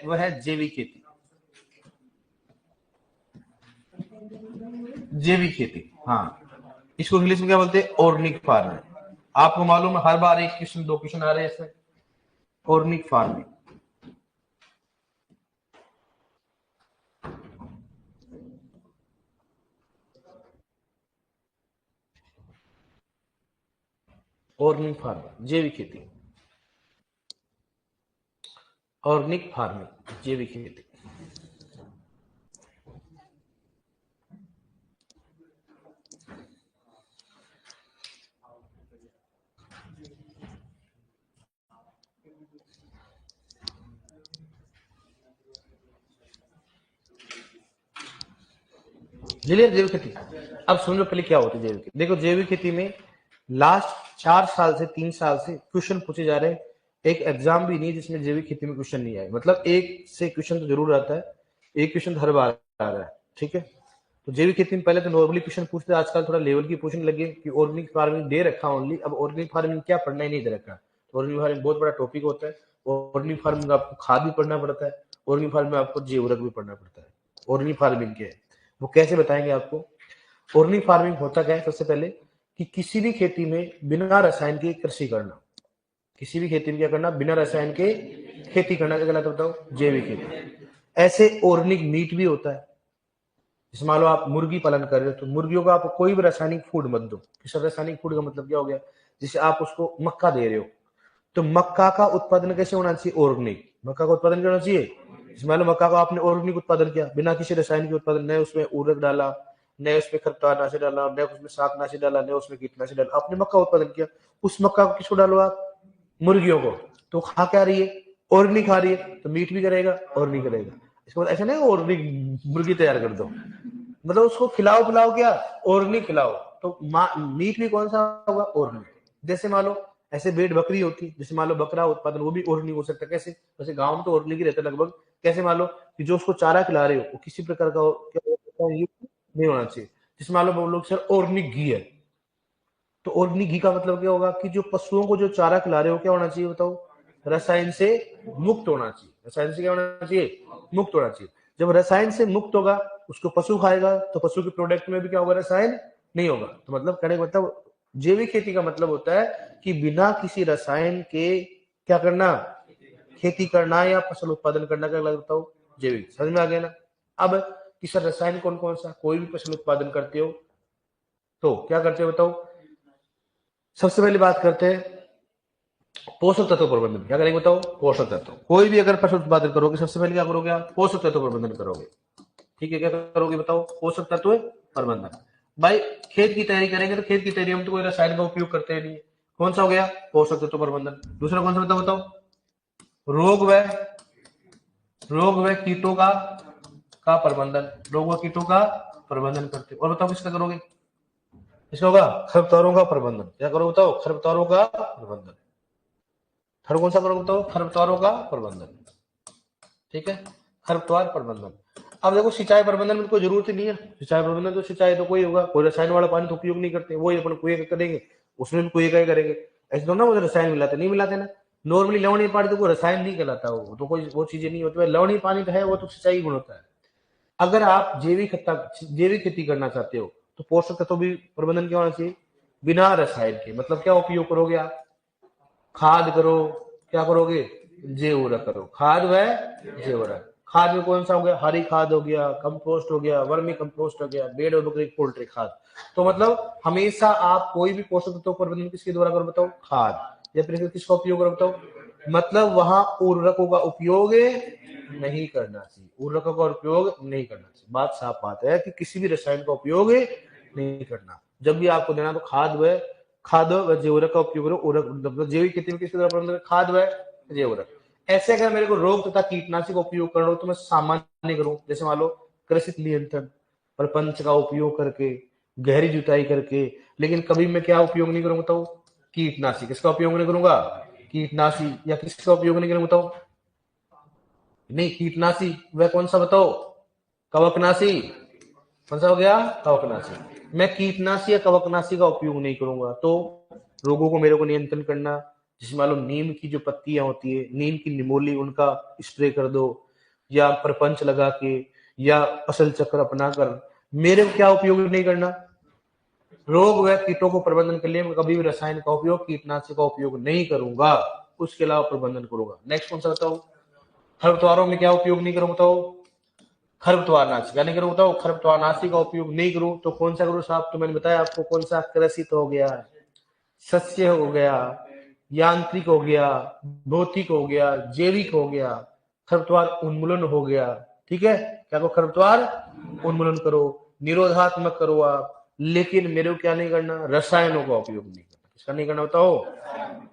वह है जैविक खेती। जैविक खेती, हाँ, इसको इंग्लिश में क्या बोलते हैं? Organic farming. आपको मालूम है हर बार एक क्वेश्चन, दो क्वेश्चन आ रहे हैं इसमें। ऑर्गेनिक फार्मिंग, ऑर्गेनिक फार्मिंग, जैविक खेती, ऑर्गेनिक फार्मिंग, जैविक खेती। जैविक खेती, अब समझो पहले क्या होती है जैविक खेती। देखो जैविक खेती में लास्ट 4 साल से 3 साल से क्वेश्चन पूछे जा रहे हैं। एक एग्जाम भी नहीं जिसमें जैविक खेती में क्वेश्चन नहीं आए, मतलब एक से क्वेश्चन तो जरूर आता है, एक क्वेश्चन तो हर बार आ रहा है, ठीक है। तो जैविक खेती में पहले तो नॉर्मली क्वेश्चन पूछते, आजकल थोड़ा लेवल की पूछने लगे कि ऑर्गेनिक फार्मिंग दे रखा ओनली। अब ऑर्गेनिक फार्मिंग क्या पढ़ना ही नहीं दे रखा। ऑर्गेनिक फार्मिंग बहुत बड़ा टॉपिक होता है। ऑर्गेनिक फार्मिंग आपको खाद भी पढ़ना पड़ता है, ऑर्गेनिक फार्मिंग में आपको जैव उर्वरक भी पढ़ना पड़ता है। ऑर्गेनिक फार्मिंग क्या है वो कैसे बताएंगे आपको। ऑर्गेनिक फार्मिंग होता क्या है, सबसे पहले कि किसी भी खेती में बिना रसायन के कृषि करना। किसी भी खेती में क्या करना? बिना रसायन के खेती करना, क्या कहलाता है बताओ? जैविक खेती। ऐसे ऑर्गेनिक मीट भी होता है। जैसे मान लो आप मुर्गी पालन कर रहे हो, तो मुर्गियों को आप कोई भी रासायनिक फूड मत दो। किस रासायनिक फूड का मतलब क्या हो गया? जैसे आप उसको मक्का दे रहे हो, तो मक्का का उत्पादन कैसे होना चाहिए? ऑर्गेनिक। मक्का का उत्पादन क्या होना चाहिए? मान लो मक्का का आपने ऑर्गेनिक उत्पादन किया, बिना किसी रसायन के उत्पादन, न उसमें उर्वरक डाला, न उसमें खरपतवारनाशी डाला, न उसमें शाकनाशी डाला, न उसमें कीटनाशी डाला, आपने मक्का उत्पादन किया। उस मक्का को किसको डालो आप? मुर्गियों को। तो खा क्या रही है? ऑर्गेनिक खा रही है, तो मीट भी करेगा, ऑर्गेनिक करेगा। इसके बाद ऐसा नहीं ऑर्गेनिक मुर्गी तैयार कर दो, मतलब उसको खिलाओ पिलाओ क्या? ऑर्गेनिक खिलाओ। तो मीट भी कौन सा होगा? ऑर्गेनिक। जैसे मान लो ऐसे भेड़ बकरी होती, जैसे मान लो बकरा उत्पादन, वो भी ऑर्गेनिक हो सकता है। कैसे? वैसे गांव में तो ऑर्गेनिक ही रहता है लगभग। कैसे? मान लो कि जो उसको चारा खिला रहे हो वो किसी प्रकार का नहीं होना चाहिए। जैसे मान लो वो लोग सर ऑर्गेनिक घी है, तो ऑर्गेनिक घी का मतलब क्या होगा कि जो पशुओं को जो चारा खिला रहे हो क्या होना चाहिए बताओ? रसायन से मुक्त होना चाहिए। रसायन से क्या होना चाहिए? मुक्त होना चाहिए। जब रसायन से मुक्त होगा, उसको पशु खाएगा, तो पशु के प्रोडक्ट में भी क्या होगा? रसायन नहीं होगा। तो मतलब कहने का मतलब जैविक खेती का मतलब होता है कि बिना किसी रसायन के क्या करना? खेती करना या फसल उत्पादन करना, क्या लगता हो? जैविक। समझ में आ गया ना? अब किसी रसायन कौन कौन सा? कोई भी फसल उत्पादन करते हो तो क्या करते हो बताओ? सबसे पहले बात करते हैं पोषक तत्व प्रबंधन। क्या करेंगे बताओ? पोषक तत्व। कोई भी अगर फसल उत्पादन करोगे, सबसे पहले क्या करोगे आप? पोषक तत्व प्रबंधन करोगे। ठीक है, क्या करोगे बताओ? पोषक तत्व प्रबंधन। भाई खेत की तैयारी करेंगे तो खेत की तैयारी हम तो कोई रसायन का उपयोग करते नहीं। कौन सा हो गया? पोषक तत्व प्रबंधन। दूसरा कौन सा बताओ? रोग व कीटों का प्रबंधन। रोग व कीटों का प्रबंधन करते। और बताओ किसका करोगे? इसका होगा खरपतवारों का प्रबंधन। क्या करोगे बताओ? खरपतवारों का प्रबंधन। थर्ड कौन सा करोगे बताओ? खरपतवारों का प्रबंधन। ठीक है, खरपतवार प्रबंधन। अब देखो सिंचाई प्रबंधन में कोई जरूरत ही नहीं है। सिंचाई प्रबंधन तो सिंचाई तो कोई होगा, कोई रसायन वाला पानी तो उपयोग नहीं करते, वही अपन कुएं का करेंगे, उसमें भी कुएं का ही करेंगे। ऐसे तो ना वो रसायन मिलाते नहीं, मिलाते ना। नॉर्मली लवणीय पानी तो कोई रसायन नहीं कहलाता, वो तो कोई वो चीजें नहीं होती। लवणीय पानी तो है, वो तो सिंचाई गुण होता है। अगर आप जैविक खेती करना चाहते हो तो पोषक तत्व भी प्रबंधन क्या होना चाहिए? बिना रसायन के। मतलब क्या उपयोग करोगे आप? खाद करो। क्या करोगे? जैव उर्वरक करो। खाद व जैव उर्वरक। खाद में कौन सा हो गया? हरी खाद हो गया, कंपोस्ट हो गया, वर्मी कंपोस्ट हो गया, भेड़ और बकरी पोल्ट्री खाद। तो मतलब हमेशा आप कोई भी पोषक तत्व प्रबंधन किसके द्वारा करो बताओ? खाद। या फिर किसका उपयोग करो बताओ? मतलब वहां उर्वरकों का उपयोग नहीं करना चाहिए। उर्वरकों का उपयोग नहीं करना चाहिए। बात साफ बात है कि किसी भी रसायन का उपयोग नहीं करना। जब भी आपको देना तो खाद व जैव उर्वरक का उपयोग करो। मतलब जैविक खेती में किसके द्वारा प्रबंधन? खाद व जैव उर्वरक। ऐसे अगर मेरे को रोग तथा कीटनाशी का उपयोग करना हो तो मैं सामान्य करूं। जैसे मान लो कृषि नियंत्रण प्रपंच का उपयोग करके, गहरी जुताई करके। लेकिन कभी मैं क्या उपयोग नहीं करूंगा बताओ? कीटनाशी। किसका उपयोग नहीं करूंगा? कीटनाशी। या किसका उपयोग नहीं करूंगा बताओ? नहीं, कीटनाशी वह कौन सा बताओ? कवकनाशी। कौन सा हो गया? कवकनाशी। मैं कीटनाशी या कवकनाशी का उपयोग नहीं करूंगा। तो रोगों को मेरे को नियंत्रण करना, जैसे मान लो नीम की जो पत्तियां होती है, नीम की निमोली, उनका स्प्रे कर दो। या प्रपंच लगा के या फसल चक्र अपना कर मेरे को क्या उपयोग नहीं करना, रोग व कीटों को प्रबंधन के लिए मैं कभी भी रसायन का उपयोग, कीटनाशक का उपयोग नहीं करूंगा, उसके अलावा प्रबंधन करूंगा। नेक्स्ट कौन सा बताओ, खरपतवारों में क्या उपयोग नहीं करूं बताओ, खरपतवारनाशी क्या नहीं करूं बताओ, खरपतवारनाशी का उपयोग नहीं करूं तो कौन सा करूं साहब, तो मैंने बताया आपको कौन सा, कृषि तो हो गया, सस्य हो गया, यांत्रिक हो गया, भौतिक हो गया, जैविक हो गया, खरपतवार उन्मूलन हो गया। ठीक है, क्या को खरपतवार उन्मूलन करो, निरोधात्मक करो आप, लेकिन मेरे को क्या नहीं करना, रसायनों का उपयोग नहीं करना। किसका नहीं करना बताओ,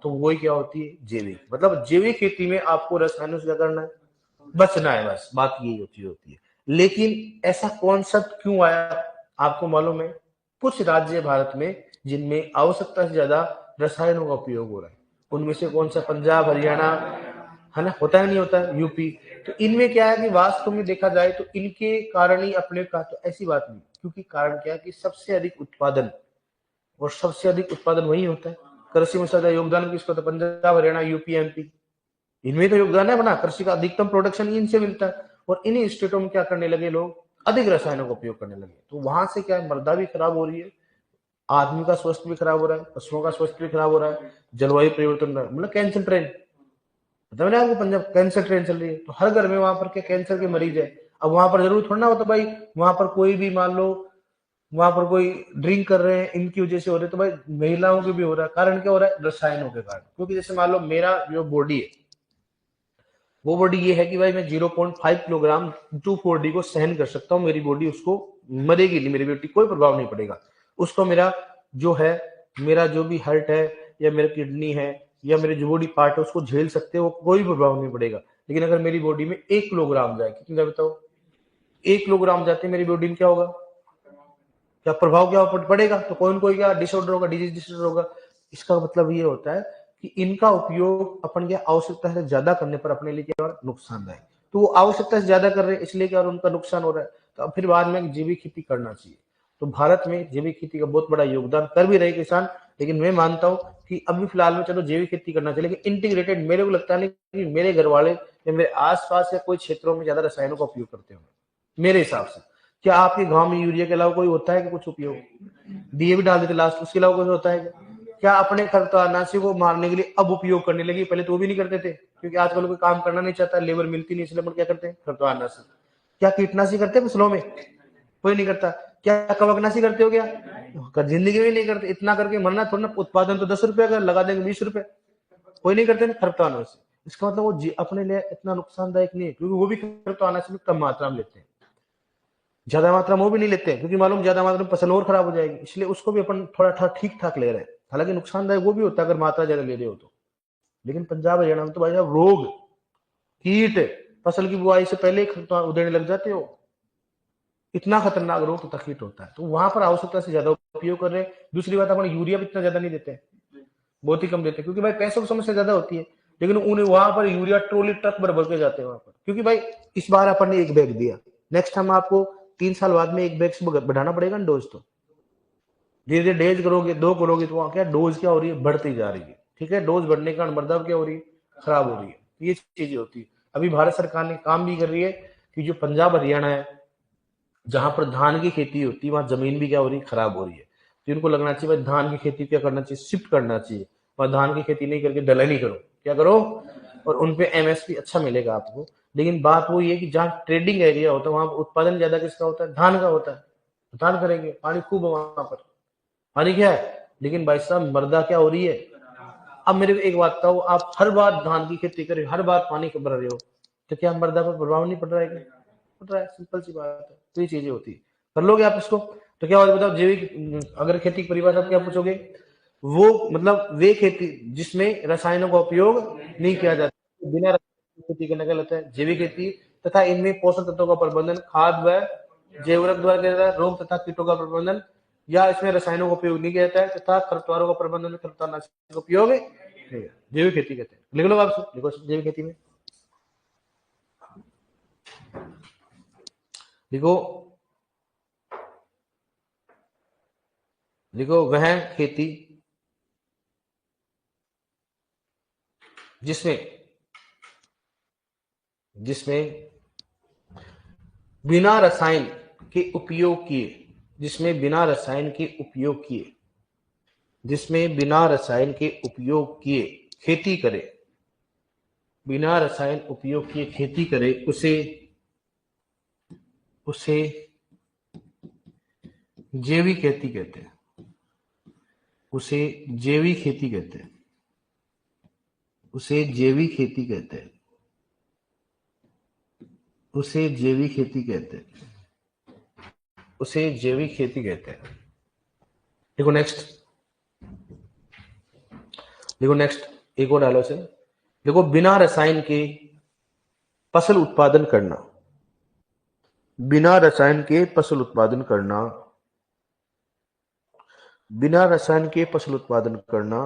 तो वही क्या होती है, जैविक। मतलब जैविक खेती में आपको रसायनों से क्या करना है, बचना है, बस बात यही होती है। लेकिन ऐसा कॉन्सेप्ट क्यों आया, आपको मालूम है, कुछ राज्य भारत में जिनमें आवश्यकता से ज्यादा रसायनों का उपयोग हो रहा है, उनमें से कौन सा, पंजाब, हरियाणा, है ना, होता है नहीं होता है, यूपी। तो इनमें क्या है कि वास्तव में देखा जाए तो इनके कारण ही अपने का, तो ऐसी बात नहीं, क्योंकि कारण क्या है कि सबसे अधिक उत्पादन, और सबसे अधिक उत्पादन वही होता है। कृषि में ज्यादा योगदान किसको, तो पंजाब, हरियाणा, यूपी, एमपी, इनमें तो योगदान है बना, कृषि का अधिकतम प्रोडक्शन इनसे मिलता है। और इन्हीं स्टेटों में क्या करने लगे लोग, अधिक रसायनों का उपयोग करने लगे, तो वहां से क्या है, मृदा भी खराब हो रही है, आदमी का स्वास्थ्य भी खराब हो रहा है, पशुओं का स्वास्थ्य भी खराब हो रहा है, जलवायु परिवर्तन, मतलब कैंसर ट्रेन, मतलब ना आपको, पंजाब कैंसर ट्रेन चल रही है, तो हर घर में वहां पर क्या कैंसर के मरीज है। अब वहां पर जरूर थोड़ा ना होता भाई, वहां पर कोई भी मान लो, वहां पर कोई ड्रिंक कर रहे हैं, इनकी वजह से हो रहे, तो भाई महिलाओं के भी हो रहा है, कारण क्या हो रहा है, रसायनों के कारण। क्योंकि जैसे मान लो मेरा जो बॉडी है, वो बॉडी ये है कि भाई मैं 0.5 किलोग्राम 2,4-D को सहन कर सकता हूँ, मेरी बॉडी उसको, मरेगी नहीं मेरी बॉडी, कोई प्रभाव नहीं पड़ेगा उसको। मेरा जो है, मेरा जो भी हार्ट है या मेरा किडनी है या मेरे जो बॉडी पार्ट है उसको झेल सकते हैं, वो कोई प्रभाव नहीं पड़ेगा। लेकिन अगर मेरी बॉडी में 1 किलोग्राम जाए, कितना बताओ, 1 किलोग्राम जाते मेरी बॉडी में क्या होगा, क्या प्रभाव क्या पड़ेगा, तो कोई न कोई क्या डिसऑर्डर होगा, डिजीज डिसऑर्डर होगा। इसका मतलब ये होता है कि इनका उपयोग अपन क्या आवश्यकता से ज्यादा करने पर अपने लिए क्या नुकसानदायक, तो वो आवश्यकता से ज्यादा कर रहे हैं इसलिए क्या, और उनका नुकसान हो रहा है, तो अब फिर बाद में जैविक खेती करना चाहिए। तो भारत में जैविक खेती का बहुत बड़ा योगदान कर भी रहे किसान, लेकिन मैं मानता हूं कि अभी फिलहाल में चलो जैविक खेती करना चाहिए, लेकिन इंटीग्रेटेड मेरे को लगता नहीं कि मेरे घर वाले या मेरे आसपास या कोई क्षेत्रों में ज्यादा रसायनों का उपयोग करते होंगे मेरे हिसाब से। क्या आपके गांव में यूरिया के अलावा कोई होता है कि कुछ उपयोग, डीएपी डाल देते लास्ट, उसके अलावा कुछ होता है क्या, अपने खरपतवारनाशी को मारने के लिए अब उपयोग करने लगी, पहले तो वो भी नहीं करते थे, क्योंकि आजकल कोई काम करना नहीं चाहता, लेबर मिलती नहीं, इसलिए क्या करते हैं, खरपतवारनाशी। क्या कीटनाशी करते हैं फसलों में, कोई नहीं करता। क्या कवकनाशी करते हो क्या, जिंदगी में नहीं करते, इतना करके मरना थोड़ा ना, उत्पादन तो 10 रुपए का लगा देंगे, 20 रुपए, कोई नहीं करते ना खरपतवारनाशी। इसका मतलब वो अपने लिए इतना नुकसानदायक नहीं है, क्योंकि वो भी खरपतवारनाशी में कम मात्रा में लेते हैं, ज्यादा मात्रा में वो भी नहीं लेते हैं, क्योंकि मालूम ज्यादा मात्रा में फसल और खराब हो जाएगी, इसलिए उसको भी अपन थोड़ा ठीक ठाक ले रहे हैं। हालांकि नुकसानदायक वो भी होता है अगर मात्रा ज्यादा ले रहे हो तो। लेकिन पंजाब हरियाणा में तो भाई साहब रोग, कीट, फसल की बुआई से पहले ही उधेड़ने लग जाते हो, इतना खतरनाक रोग तथा कीट होता है, तो वहां पर आवश्यकता से ज्यादा उपयोग कर रहे हैं। दूसरी बात, अपन यूरिया भी इतना ज्यादा नहीं देते, बहुत ही कम देते हैं, क्योंकि भाई पैसों की समस्या ज्यादा होती है। लेकिन उन्हें वहां पर यूरिया ट्रोली ट्रक भर भर के जाते हैं वहां पर, क्योंकि भाई इस बार अपन ने 1 बैग दिया, नेक्स्ट टाइम आपको 3 साल बाद में 1 बैग से बढ़ाना पड़ेगा ना डोज, तो धीरे धीरे डेज करोगे, 2 करोगे, तो वहां क्या डोज क्या हो रही है, बढ़ती जा रही है। ठीक है, डोज बढ़ने के कारण मृदा क्या हो रही है, खराब हो रही है, ये चीजें होती है। अभी भारत सरकार ने काम भी कर रही है कि जो पंजाब हरियाणा है, जहां पर धान की खेती होती है, वहां जमीन भी क्या हो रही है, खराब हो रही है, तो इनको लगना चाहिए भाई धान की खेती क्या करना चाहिए, शिफ्ट करना चाहिए, और धान की खेती नहीं करके दलहनी करो, क्या करो, और उनपे एमएसपी अच्छा मिलेगा आपको। लेकिन बात वो ये कि जहाँ ट्रेडिंग एरिया होता है वहां उत्पादन ज्यादा किसका होता है, धान का होता है, तो धान करेंगे, पानी खूब है वहां पर, पानी क्या है, लेकिन भाई साहब मृदा क्या हो रही है। अब मेरे को एक बात बताओ, आप हर बार धान की खेती कर रहे हो, हर बार पानी भर रहे हो, तो क्या मृदा पर प्रभाव नहीं पड़ रहा है, क्या पड़ रहा है, सिंपल सी बात है। तो ये चीजें होती है, कर लोगे आप इसको, तो क्या होगा बताओ, जैविक अगर खेती की परिभाषा आप क्या पूछोगे, वो मतलब वे खेती जिसमें रसायनों का उपयोग नहीं किया जाता, बिना रसायनों की खेती करने का होता है जैविक खेती, तथा इनमें पोषक तत्वों का प्रबंधन, खाद व जैव उर्वरक द्वारा किया जाता है, रोग तथा कीटों का प्रबंधन, या इसमें रसायनों का उपयोग नहीं किया जाता है, तथा खरपतवारों का प्रबंधन, खरपतवारनाशी का उपयोग नहीं है। जैविक खेती कहते हैं, लिख लो आप, लिखो जैविक खेती में, लिखो, लिखो वह खेती जिसमें जिसमें बिना रसायन के उपयोग किए, जिसमें बिना रसायन के उपयोग किए, जिसमें बिना रसायन के उपयोग किए खेती करे, बिना रसायन उपयोग किए खेती करे, उसे उसे जैविक खेती कहते हैं, उसे जैविक खेती कहते हैं, उसे जैविक खेती कहते हैं, उसे जैविक खेती कहते हैं, उसे जैविक खेती कहते हैं। देखो नेक्स्ट, देखो नेक्स्ट, एक और डालो से। देखो बिना रसायन के फसल उत्पादन करना, बिना रसायन के फसल उत्पादन करना, बिना रसायन के फसल उत्पादन करना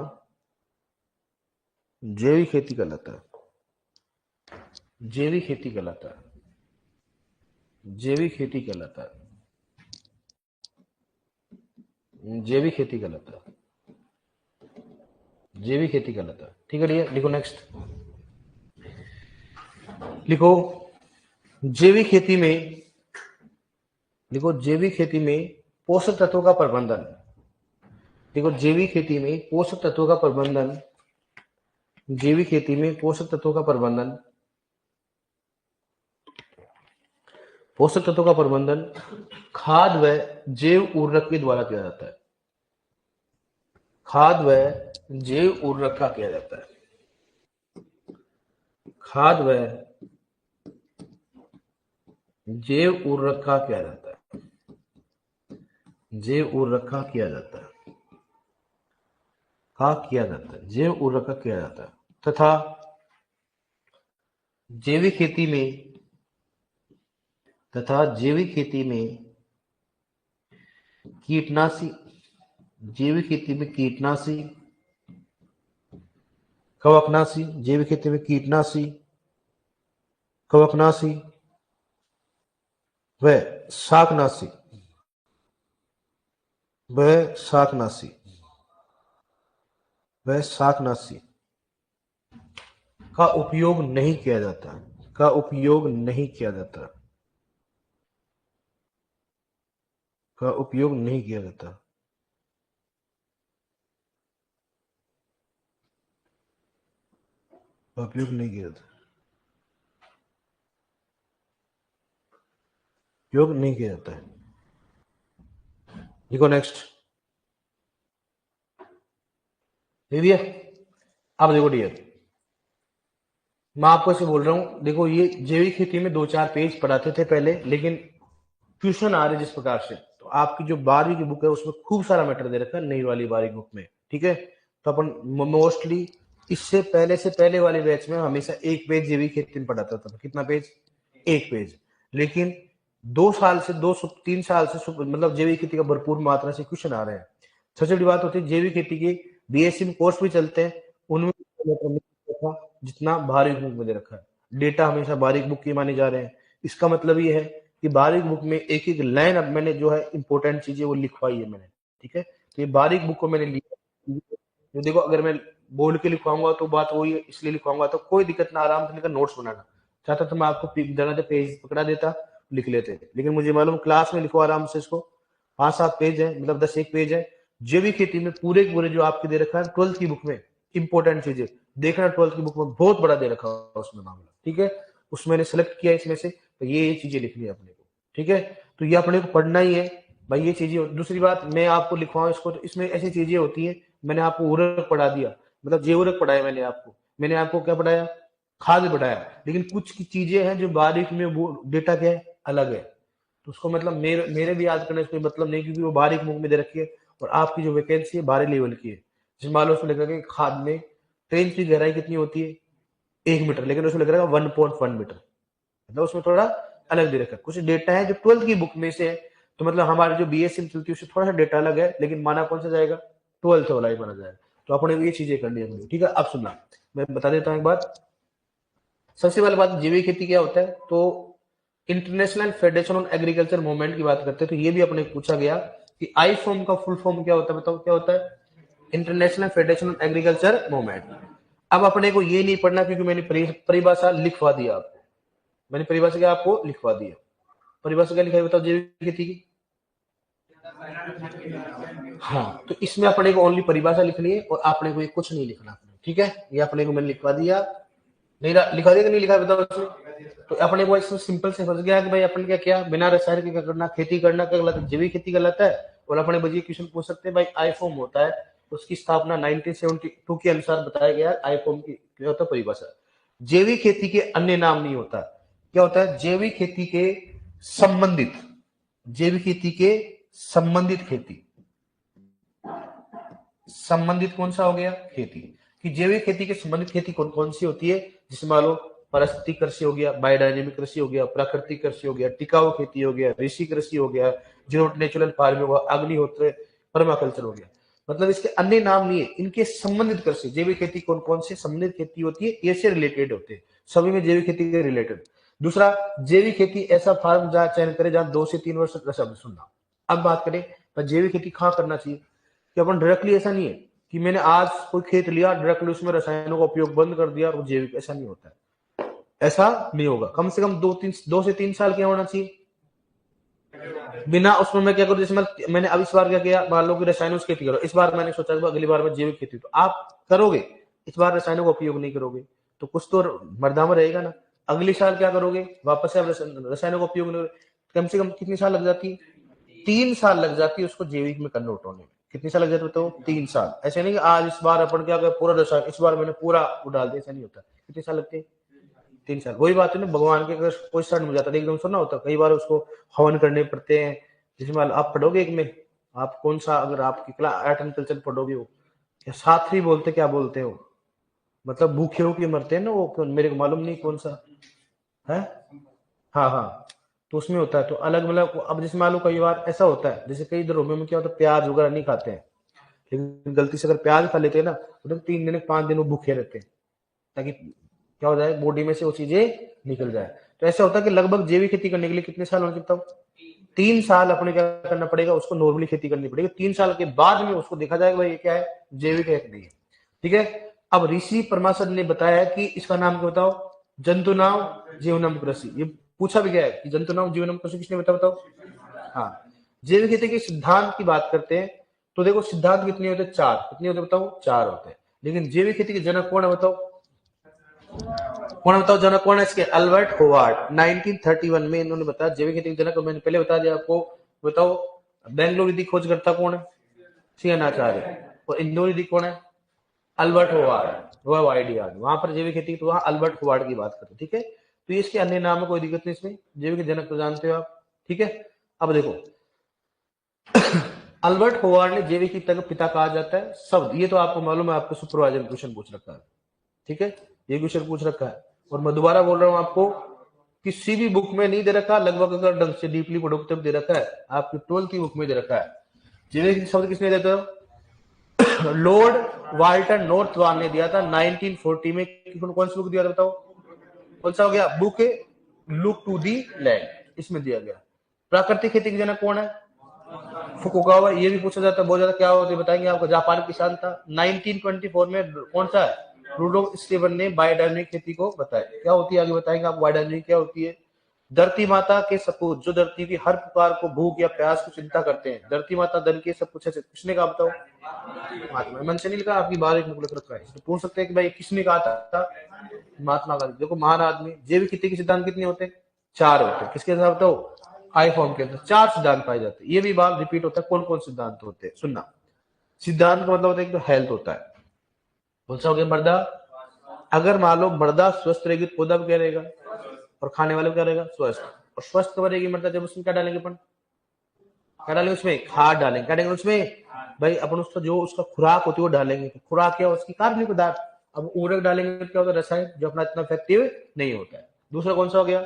जैविक खेती कहलाता है, जैविक खेती कहलाता है, जैविक खेती कहलाता है, जैविक खेती कहलाता है, जैविक खेती कहलाता है। ठीक है, लिखो नेक्स्ट, लिखो जैविक खेती में, देखो जैविक खेती में पोषक तत्वों का प्रबंधन, देखो जैविक खेती में पोषक तत्वों का प्रबंधन, जैविक खेती में पोषक तत्वों का प्रबंधन, पोषक तत्वों का प्रबंधन खाद व जैव उर्वरक के द्वारा किया जाता है, खाद व जैव उर्वरक का किया जाता है, खाद व जैव उर्वरक का किया जाता है, जैव उर्वरक का किया जाता है, का किया जाता है, जैव उर्वरक का किया जाता है। तथा जैविक खेती में, तथा जैविक खेती में कीटनाशी, जैविक खेती में कीटनाशी, कवकनाशी, जैविक खेती में कीटनाशी, कवकनाशी व शाकनाशी, व शाकनाशी, व शाकनाशी का उपयोग नहीं किया जाता, का उपयोग नहीं किया जाता, का उपयोग नहीं किया जाता, का उपयोग नहीं किया जाता, उपयोग नहीं किया जाता है। देखो नेक्स्ट, डियर, अब देखो डियर, मैं आपको ऐसे बोल रहा हूं, देखो ये जैविक खेती में 2-4 पेज पढ़ाते थे पहले, लेकिन ट्यूशन आ रहे जिस प्रकार से, तो आपकी जो 12वीं की बुक है उसमें खूब सारा मैटर दे रखा है, नई वाली 12वीं बुक में। ठीक है, तो अपन मोस्टली इससे पहले वाले बैच में हमेशा एक पेज जैविक खेती में पढ़ाता था। कितना पेज? एक पेज। लेकिन 2 साल से 3 साल से मतलब जैविक खेती का भरपूर मात्रा से क्वेश्चन आ रहे हैं। सबसे बड़ी बात होती है जैविक खेती के बीएससी में कोर्स भी चलते हैं, उनमें जितना बारीक बुक में दे रखा है। डेटा हमेशा बारीक बुक के माने जा रहे हैं। इसका मतलब ये है कि बारीक बुक में एक एक लाइन अब मैंने जो है इंपॉर्टेंट चीजें वो लिखवाई है मैंने। ठीक है, तो ये बारीक बुक को मैंने लिया। तो देखो अगर मैं बोल के लिखवाऊंगा तो बात वही है, इसलिए लिखवाऊंगा तो कोई दिक्कत ना, आराम से लेकर नोट्स बनाना। चाहता तो मैं आपको पेज पकड़ा देता, लिख लेते, लेकिन मुझे मालूम क्लास में लिखो आराम से इसको। 5-7 पेज है, मतलब 10 पेज है। जैविक खेती में पूरे जो आपके दे रखा है 12th की बुक में इंपॉर्टेंट चीजें देखना, 12th की बुक में बहुत बड़ा दे रखा है उसमें मामला। ठीक है, उसमें मैंने सेलेक्ट किया इसमें से, तो ये चीजें लिखनी है अपने को। ठीक है, तो ये अपने को पढ़ना ही है भाई, ये चीजें। दूसरी बात, मैं आपको लिखवाऊं इसको तो इसमें ऐसी चीजें होती है, मैंने आपको उर्वरक पढ़ा दिया, मतलब जैवरक पढ़ाया मैंने आपको क्या पढ़ाया? खाद पढ़ाया। लेकिन कुछ की चीजें हैं जो बारीक में वो डेटा क्या है, अलग है। तो उसको मतलब मेरे भी याद करने से कोई मतलब नहीं, क्योंकि वो बारीक मुंह में दे रखी है और आपकी जो वैकेंसी है 12 लेवल की है। जिस मान लो उसमें लिखा है खाद में ट्रेन की गहराई कितनी होती है 1 मीटर, लेकिन उसमें लिख रहा है 1.1 मीटर, मतलब उसमें थोड़ा अलग दे रखा है। कुछ डेटा है जो 12th की बुक में से है, तो मतलब हमारे जो बीएससी में चलती है उससे थोड़ा सा डेटा अलग है, लेकिन माना कौन सा जाएगा? 12th वाला ही माना जाएगा। तो अपने ये चीजें कर ली। ठीक है, अब सुनना, मैं बता देता हूँ एक बात। सबसे पहले बात, जैविक खेती क्या होता है? तो international federation on agriculture movement की बात करते हैं, तो ये भी अपने पूछा गया कि आई फॉर्म का फुल फॉर्म क्या होता है, बताओ क्या होता है? International federation on agriculture movement. अब अपने को ये नहीं पढ़ना, क्योंकि मैंने परिभाषा लिखवा दिया आपको, मैंने परिभाषा क्या आपको लिखवा दिया। परिभाषा क्या लिखा है बताओ जैविक खेती की? हाँ, तो इसमें अपने को ओनली परिभाषा लिखनी है और आपने को ये कुछ नहीं लिखना अपने, ठीक है? ये अपने को मैंने लिखवा दिया, नहीं लिखा दिया कि नहीं लिखा है बताओ इसमें? तो अपने को इसमें सिंपल से समझ गया कि भाई अपन क्या किया, बिना रसायन के क्या करना, खेती करना क्या गलत है, जैविक खेती गलत है। और अपने बच्चे क्वेश्चन पूछ सकते हैं भाई आईफॉर्म होता है, उसकी स्थापना 1972 के अनुसार बताया गया है। आईफॉर्म की क्या होता है परिभाषा, जैविक खेती के अन्य नाम नहीं होता। क्या होता है? जैविक खेती के संबंधित, जैविक खेती के संबंधित खेती, संबंधित कौन सा हो गया? खेती। कि जैविक खेती के संबंधित खेती कौन कौन सी होती है? जिसमें मान लो पारिस्थितिक कृषि हो गया, बायोडायनेमिक कृषि हो गया, प्राकृतिक कृषि हो गया, टिकाऊ खेती हो गया, ऋषि कृषि हो गया, जीरो नेचुरल फार्मिंग हो गया, अग्निहोत्र परमाकल्चर हो गया। मतलब इसके अन्य नाम नहीं है, इनके संबंधित कृषि। जैविक खेती कौन कौन से संबंधित खेती होती है? ऐसे रिलेटेड होते हैं, सभी में जैविक खेती के रिलेटेड। दूसरा, जैविक खेती ऐसा फार्म जहां चयन करे जहां 2 से 3 वर्ष शब्द सुनना। अब बात करें पर जैविक खेती कहां करना चाहिए, कि अपन डायरेक्टली, ऐसा नहीं है कि मैंने आज कोई खेत लिया डायरेक्टली उसमें रसायनों का उपयोग बंद कर दिया और वो जैविक, ऐसा नहीं होता है, ऐसा नहीं होगा। कम से कम 2 से 3 साल क्या होना चाहिए बिना उसमें। मैं क्या करूं, जैसे मैंने अब इस बार क्या किया, मान लो कि रसायनों से खेती करो, इस बार मैंने सोचा अगली बार में जैविक खेती, तो आप करोगे, इस बार रसायनों का उपयोग नहीं करोगे तो कुछ तो मर्दामा रहेगा ना। अगली साल क्या करोगे, वापस से रसायनों का उपयोग नहीं, कम से कम कितनी साल लग जाती है? 3 साल लग जाती है उसको जैविक में कन्वर्ट होने में। कितनी साल लग जाते तो? 3 साल। ऐसे नहीं कि आज इस बार अपन क्या पूरा रसायन इस बार मैंने पूरा डाल दिया, ऐसा नहीं होता। कितने साल लगते हैं? 3 साल। वही बात है ना, भगवान के अगर कोई शरण में जाता है एकदम सुनना होता, कई बार उसको हवन करने पड़ते हैं। जिसमें आप पढ़ोगे एक में, आप कौन सा, अगर आपकी क्लास आर्ट एंड कल्चर पढ़ोगे वो क्या साथी बोलते, क्या बोलते हो, मतलब भूखे हो के मरते हैं ना वो, मेरे को मालूम नहीं कौन सा है। हाँ हाँ, तो उसमें होता है तो अलग, मतलब अब जैसे मान लो कई बार ऐसा होता है, जैसे कई धर्मों में क्या होता है प्याज वगैरह नहीं खाते हैं, लेकिन गलती से अगर प्याज खा लेते हैं ना तो 3 दिन 5 दिन वो भूखे रहते हैं, ताकि क्या हो जाए, बॉडी में से वो चीजें निकल जाए। तो ऐसा होता है कि लगभग जैविक खेती करने के लिए कितने साल होने सकता हूँ? 3 साल अपने क्या करना पड़ेगा, उसको नॉर्मली खेती करनी पड़ेगी। 3 साल के बाद में उसको देखा जाएगा भाई ये क्या है, जैविक है कि नहीं है, ठीक है। अब ऋषि परमाशर ने बताया कि इसका नाम क्या बताओ, जंतु नाम जीवनम कृषि। ये पूछा भी गया है कि जंतु नाम जीवनम कृषि किसने बताओ? हाँ, जैविक खेती के सिद्धांत की बात करते हैं तो देखो सिद्धांत कितने होते हैं? 4। कितने होते बताओ? 4 होते हैं। लेकिन जैविक खेती के जनक कौन है बताओ? कौन बताओ जनक कौन है इसके? Albert Howard. 1931 में इन्होंने बताया जैविक खेती के जनक। मैंने पहले बता दिया आपको। बताओ बेंगलुरु की खोजकर्ता कौन है? सीएन आचार्य। और इंदौर की कौन है? Albert Howard. वो आइडिया वहां पर जैविक खेती तो वहां अल्बर्ट होवार्ड की बात करते, ठीक है। तो ये इसके अन्य नाम में कोई दिक्कत नहीं, इसमें जैविक जनक तो जानते हो आप, ठीक है। अब देखो अल्बर्ट होवार्ड ने जैविक खेती का पिता कहा जाता है शब्द, ये तो आपको मालूम है, आपको सुपरवाइजर क्वेश्चन पूछ रखा है, ठीक है, ये क्वेश्चन पूछ रखा है। और मैं दोबारा बोल रहा हूं आपको, किसी भी बुक में नहीं दे रखा, लगभग अगर ढंग से डीपली पढ़ोगे तब दे रखा है, आपकी 12th की बुक में दे रखा है। जैविक शब्द किसने देता है? लॉर्ड वाल्टर नॉर्थवान ने दिया था 1940 में। कौन सी बुक दिया था बताओ? कौन सा हो गया? Book look to the land, इसमें दिया गया। प्राकृतिक खेती के जनक कौन है? फुकुगावा। ये भी पूछा जाता है बहुत ज्यादा, क्या होते बताएंगे आपको। जापान किसान था। 1924 में कौन सा है? रूडोल्फ स्टीवन ने बायोडायनेमिक खेती को बताया। क्या होती है आगे बताएंगे आप, बायोडायनेमिक क्या होती है। धरती माता के सपूत, जो धरती की हर प्रकार को भूख या प्यास की चिंता करते हैं, धरती माता धन के सब कुछ है, किसने कहा बताओ? महात्मा। मन से नहीं लिखा, आपकी बार एक मुकुल रखा है, तो पूछ सकते हैं कि भाई किसने कहा था? महात्मा गांधी। देखो महान आदमी। जैविक खेती के सिद्धांत कितने होते हैं? 4 होते हैं। किसके हिसाब बताओ? आई फॉर्म के अंदर 4 सिद्धांत पाए जाते हैं। ये भी बात रिपीट होता है, कौन कौन सिद्धांत होते हैं सुनना। सिद्धांत का मतलब होता है एक तो हेल्थ होता है, कौन सा हो गया? मृदा। अगर मान लो मृदा स्वस्थ रहेगी तो पौधा भी क्या रहेगा, और खाने वाले क्या रहेगा? स्वस्थ। और स्वस्थ कब रहेगी मृदा? जब उसमें क्या डालेंगे अपन? क्या डालेंगे उसमें? खाद डालेंगे। क्या डालेंगे उसमें? भाई अपन उसका जो उसका खुराक होती है वो डालेंगे। तो खुराक क्या? उसकी कार्बनिक पदार्थ। अब उर्वरक डालेंगे तो क्या होता है? रसायन, जो अपना इतना इफेक्टिव नहीं होता है। दूसरा कौन सा हो गया?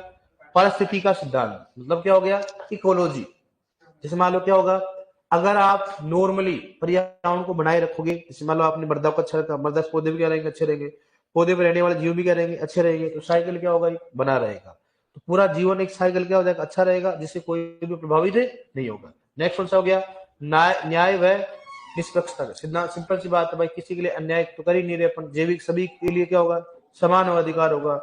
परिस्थिति का सिद्धांत। मतलब क्या हो गया? इकोलॉजी। जैसे मान लो क्या होगा, अगर आप नॉर्मली पर्यावरण को बनाए रखोगे, जैसे मान लो आपने मृदा को अच्छा रखा, मृदा से पौधे भी क्या रहेंगे? अच्छे रहेंगे। पौधे में रहने वाले जीव भी क्या रहेंगे? अच्छे रहेंगे। तो साइकिल क्या होगा? बना रहेगा। तो पूरा जीवन एक साइकिल क्या हो जाएगा? अच्छा रहेगा, जिससे कोई भी प्रभावित नहीं होगा। नेक्स्ट कौन सा हो गया? न्याय व निष्पक्षता। सिंपल सी बात है भाई, किसी के लिए अन्याय तो कर ही नहीं रहे अपन। जैविक सभी के लिए क्या होगा? समान अधिकार होगा।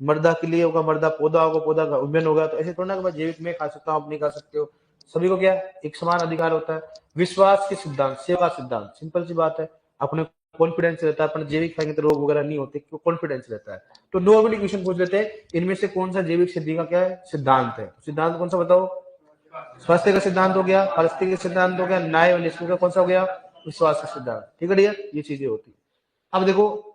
मर्दा के लिए होगा मर्दा, पौधा होगा पौधा का उद्यान होगा। तो ऐसे थोड़ा ना कि मैं जैविक में खा सकता हूँ, आप नहीं खा सकते हो। सभी को क्या एक समान अधिकार होता है। विश्वास के सिद्धांत, सेवा सिद्धांत, सिंपल सी बात है। अपने कॉन्फिडेंस रहता है, अपने जैविक खाएंगे तो रोग वगैरह नहीं होते, क्यों कॉन्फिडेंस रहता है। तो नॉर्मली क्वेश्चन पूछ लेते हैं, इनमें से कौन सा जैविक सिद्धि का क्या है सिद्धांत है। सिद्धांत कौन सा बताओ? स्वास्थ्य का सिद्धांत हो गया, पारिस्थितिक का सिद्धांत हो गया, न्याय और निष्पक्ष का कौन सा हो गया? विश्वास का सिद्धांत। ठीक है डियर, ये चीजें होती है। अब देखो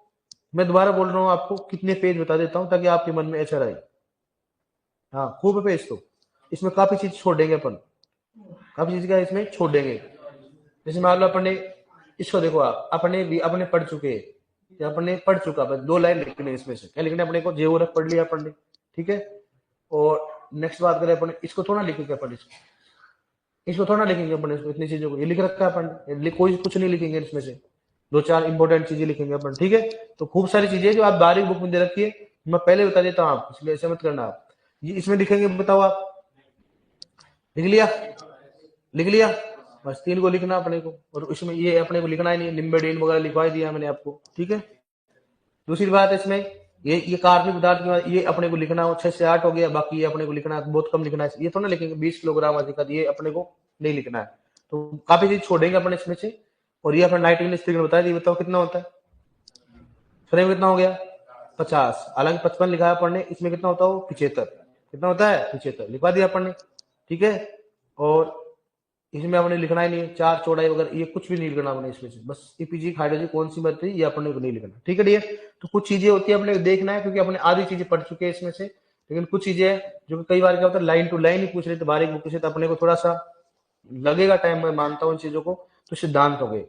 मैं दोबारा बोल रहा हूँ आपको, कितने पेज बता देता हूँ ताकि आपके मन में अच्छा रहे। हाँ खूब पेज, तो इसमें काफी चीज छोड़ देंगे अपन, काफी चीज का इसमें छोड़ देंगे। जैसे मान लो अपने इसको देखो, आप अपने पढ़ चुके हैं, या अपने पढ़ चुका, बस 2 लाइन लिखने इसमें से क्या लिखना है अपने को? जेओरफ पढ़ लिया अपन ने, ठीक है। और नेक्स्ट बात करें अपन, इसको थोड़ा लिखेंगे अपन, इसको थोड़ा लिखेंगे अपन, इसको इतनी चीजों को ये लिख रखा है अपन, कोई कुछ नहीं लिखेंगे इसमें से, 2-4 इंपॉर्टेंट चीजें लिखेंगे अपन, ठीक है। तो खूब सारी चीजें जो आप बारीक बुक में दे रखी है, मैं पहले बता देता हूँ आपको, इसलिए ऐसे मत करना आप। ये इसमें लिखेंगे, बताओ आप लिख लिया? लिख लिया? बस 3 को लिखना अपने को, और इसमें ये अपने को लिखना ही नहीं, लिम्बेडिन वगैरह लिखवा ही दिया मैंने आपको, ठीक है। दूसरी बात है इसमें, ये कार्बनिक पदार्थ की बात, ये अपने को लिखना हो 6 से 8 हो गया, बाकी ये अपने को लिखना है बहुत कम लिखना है, ये तो ना लिखेंगे 20 किलोग्राम अधिक, ये अपने को नहीं लिखना है। तो काफी चीज छोड़ेंगे अपन इसमें से। और ये अपन नाइट्रोजन स्थिरीकरण बताया, ये बताओ कितना होता है? फ्रेम कितना हो गया? 50, हालांकि 55 लिखा है अपन ने, इसमें कितना होता है? 75। कितना होता है? 75 लिखवा दिया अपन ने, ठीक है। और इसमें अपने लिखना ही नहीं, 4 चौड़ाई वगैरह ये कुछ भी नहीं लिखना अपने इसमें से, बस ईपीजी हाइड्रोजन कौन सी बनती है ये अपने को नहीं लिखना, ठीक है डियर। तो कुछ चीजें होती है अपने को देखना है, क्योंकि अपने आधी चीजें पढ़ चुके हैं इसमें से, लेकिन कुछ चीजें हैं जो कई बार क्या होता है लाइन टू लाइन ही पूछ रहे थे बारीक बुक से, तो अपने को थोड़ा सा लगेगा टाइम, मैं मानता हूँ इन चीजों को। तो सिद्धांत हो गए,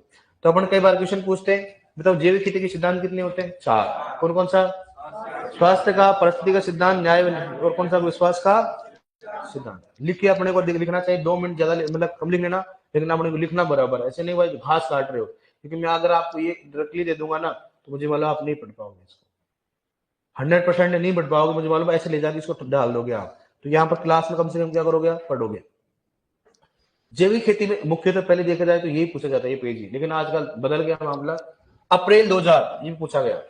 तो अपन कई बार क्वेश्चन पूछते हैं, बताओ जैविक खेती के सिद्धांत कितने होते हैं? 4। कौन कौन सा? स्वास्थ्य का, परिस्थिति का सिद्धांत, न्याय और कौन सा? विश्वास का सिद्धांत। लिख के अपने को लिखना चाहिए, 2 मिनट ज्यादा मतलब कम लिख लेना, लेकिन अपने को लिखना बराबर। ऐसे नहीं भाई घास काट रहे हो, क्योंकि मैं अगर आपको ये डायरेक्टली दे दूंगा ना, तो मुझे मतलब आप नहीं पढ़ पाओगे इसको, 100% नहीं पढ़ पाओगे, मुझे मालूम। ऐसे ले जाके इसको डाल दोगे आप, तो यहाँ पर क्लास में कम से कम क्या करोगे आप? पढ़ोगे। जैविक खेती में मुख्यतः पहले देखा जाए तो यही पूछा जाता है, ये पेज ही, लेकिन आजकल बदल गया मामला। अप्रैल 2000 ये पूछा गया,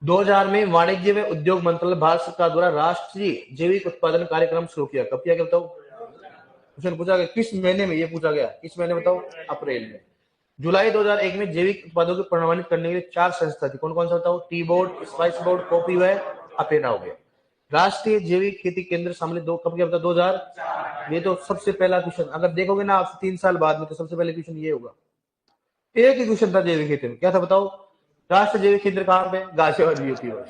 2000 में वाणिज्य व उद्योग मंत्रालय भारत सरकार द्वारा राष्ट्रीय जैविक उत्पादन कार्यक्रम शुरू किया। कब किया? बताओ। क्वेश्चन पूछा गया किस महीने में, ये पूछा गया किस महीने बताओ? अप्रैल में। जुलाई 2001 में जैविक उत्पादों को प्रमाणित करने के लिए 4 संस्था थी, कौन कौन सा बताओ? Tea board, spice board, coffee व अपेना हो गया। राष्ट्रीय जैविक खेती केंद्र सम्मिलित दो कब किया? 2000। ये तो सबसे पहला क्वेश्चन, अगर देखोगे ना आपसे 3 साल बाद में, तो सबसे पहले क्वेश्चन ये होगा। एक ही क्वेश्चन था जैविक खेती में, क्या था बताओ? राष्ट्रीय जैविक केंद्र कहाँ पे? गाजियाबाद यूपी में।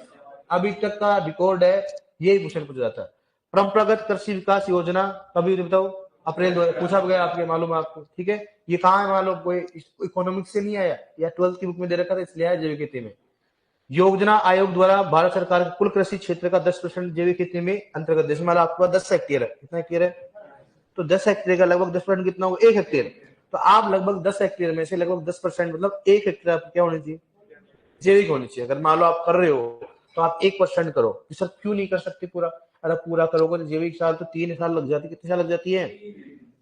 अभी तक का रिकॉर्ड है, यही क्वेश्चन पूछा जाता है। परंपरागत कृषि विकास योजना कभी बताओ? अप्रैल 2000 पूछा गया, आपके मालूम है आपको, ठीक है। ये कहाँ है मालूम? कोई इकोनॉमिक्स से नहीं आया, या 12th की बुक में दे रखा था, इसलिए आया जैविक खेती में। योजना आयोग द्वारा भारत सरकार के कुल कृषि क्षेत्र का 10% जैविक खेती में अंतर्गत, जैसे मान लो आपके पास 10 हेक्टेयर है, कितना हेक्टेयर है? तो 10 हेक्टेयर का लगभग 10% कितना होगा? 1 हेक्टेयर। तो आप लगभग 10 हेक्टेयर में से लगभग 10% मतलब 1 हेक्टेयर आपको क्या होनी चाहिए? जैविक होनी चाहिए। अगर मान लो आप कर रहे हो तो आप 1% करो, सर क्यों नहीं कर सकते पूरा? अगर पूरा करोगे तो जैविक साल तो 3 साल लग जाती, कितनी साल लग जाती है?